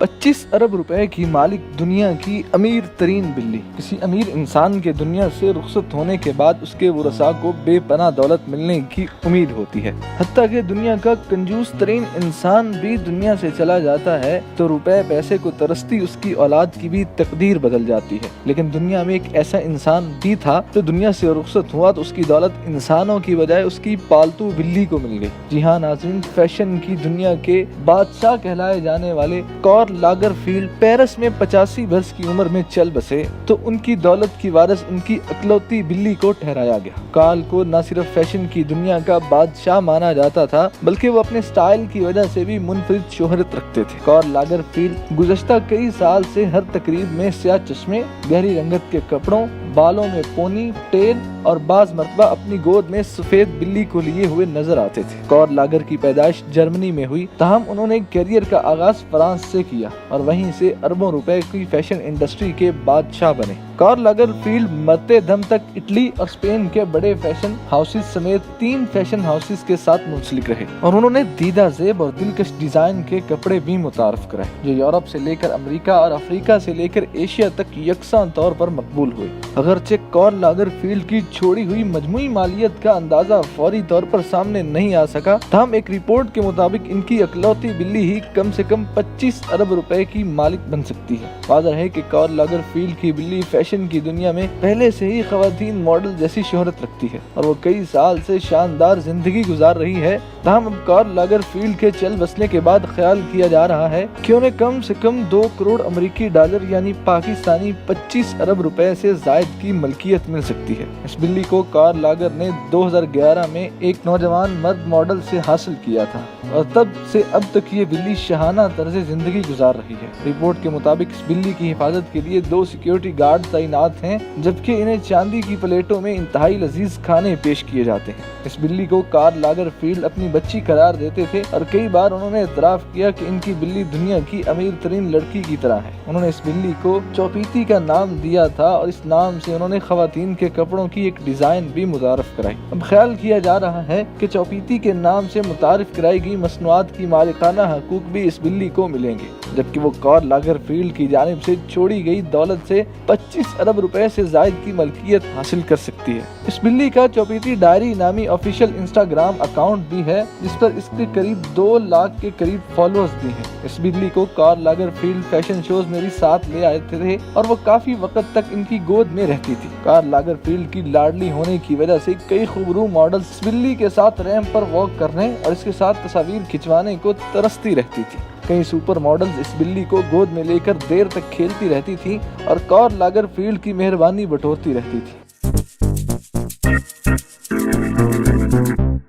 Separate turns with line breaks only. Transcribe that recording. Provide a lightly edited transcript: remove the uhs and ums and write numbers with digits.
25 अरब रुपए की मालिक दुनिया की अमीर तरीन बिल्ली। किसी अमीर इंसान के दुनिया से रुखसत होने के बाद उसके वरसा को बेपनाह दौलत मिलने की उम्मीद होती है। हत्ता कि दुनिया का कंजूस तरीन इंसान भी दुनिया से चला जाता है तो रुपए पैसे को तरसती उसकी औलाद की भी तकदीर बदल जाती है। लेकिन दुनिया में एक ऐसा इंसान भी था जो दुनिया से रुखसत हुआ तो उसकी दौलत इंसानों की बजाय उसकी पालतू बिल्ली को मिल गई। जी हाँ नाज़रीन, फैशन की दुनिया के बादशाह कहलाए जाने वाले कार्ल लागरफील्ड पेरिस में 85 वर्ष की उम्र में चल बसे तो उनकी दौलत की वारिस उनकी अकलौती बिल्ली को ठहराया गया। कार्ल को न सिर्फ फैशन की दुनिया का बादशाह माना जाता था बल्कि वो अपने स्टाइल की वजह से भी मुनफरिद शोहरत रखते थे। कार्ल लागरफील्ड गुज़श्ता कई साल से हर तकरीब में स्याह चश्मे, गहरी रंगत के कपड़ों, बालों में पोनी टेल और बाज मरतबा अपनी गोद में सफेद बिल्ली को लिए हुए नजर आते थे। कार्ल लागर की पैदाइश जर्मनी में हुई, ताहम उन्होंने करियर का आगाज फ्रांस से किया और वहीं से अरबों रुपए की फैशन इंडस्ट्री के बादशाह बने। कार्ल लागरफील्ड मरते दम तक इटली और स्पेन के बड़े फैशन हाउसेस समेत 3 फैशन हाउसेस के साथ मुंसलिक रहे और उन्होंने दीदा जेब और दिलकश डिजाइन के कपड़े भी मुतारफ कराए जो यूरोप से लेकर अमेरिका और अफ्रीका से लेकर एशिया तक यकसां तौर पर मकबूल हुए। अगरचे कार्ल लागरफील्ड की छोड़ी हुई मजमूई मालियत का अंदाजा फौरी तौर पर सामने नहीं आ सका, ताहम एक रिपोर्ट के मुताबिक इनकी अकलौती बिल्ली ही कम से कम 25 अरब रुपए की मालिक बन सकती है। वाज़ह है कि कार्ल लागरफील्ड की बिल्ली फैशन की दुनिया में पहले से ही खवातीन मॉडल जैसी शोहरत रखती है और वो कई साल से शानदार जिंदगी गुजार रही है। ताहम अब कार्ल लागरफील्ड के चल बसने के बाद ख्याल किया जा रहा है कि उन्हें कम से कम 2 करोड़ अमेरिकी डॉलर यानी पाकिस्तानी 25 अरब रुपए से जायद की मलकियत मिल सकती है। इस बिल्ली को कार्ल लागर ने 2011 में एक नौजवान मर्द मॉडल से हासिल किया था और तब से अब तक ये बिल्ली शहाना तर्ज जिंदगी गुजार रही है। रिपोर्ट के मुताबिक इस बिल्ली की हिफाजत के लिए 2 सिक्योरिटी गार्ड तैनात हैं जबकि इन्हें चांदी की प्लेटों में इंतहाई लजीज खाने पेश किए जाते हैं। इस बिल्ली को कार्ल लागरफील्ड अपनी बच्ची करार देते थे और कई बार उन्होंने इतराफ किया कि इनकी बिल्ली दुनिया की अमीर तरीन लड़की की तरह है। उन्होंने इस बिल्ली को चौपीती का नाम दिया था और इस नाम से उन्होंने खवातीन के कपड़ों की एक डिजाइन भी मुतारफ कराई। अब ख्याल किया जा रहा है कि चौपीती के नाम से मुतारिफ कराई गई मसनूआत की मालिकाना हकूक भी इस बिल्ली को मिलेंगे जबकि वो कार्ल लागरफील्ड की जानिब से छोड़ी गई दौलत से 25 अरब रुपए से जायद की मलकियत हासिल कर सकती है। इस बिल्ली का चौपीती डायरी नामी ऑफिशियल इंस्टाग्राम अकाउंट भी है जिस पर इसके करीब 2 लाख के करीब फॉलोअर्स भी हैं। इस बिल्ली को कार्ल लागरफील्ड फैशन शोज में भी साथ ले आए थे और वो काफी वक्त तक इनकी गोद में रहती थी। कार्ल लागरफील्ड की लाडली होने की वजह से कई खूबरू मॉडल्स इस बिल्ली के साथ रैंप पर वॉक करने और इसके साथ तस्वीर खिंचवाने को तरसती रहती थी। कई सुपर मॉडल्स इस बिल्ली को गोद में लेकर देर तक खेलती रहती थी और कार्ल लागरफील्ड की मेहरबानी बटोरती रहती थी।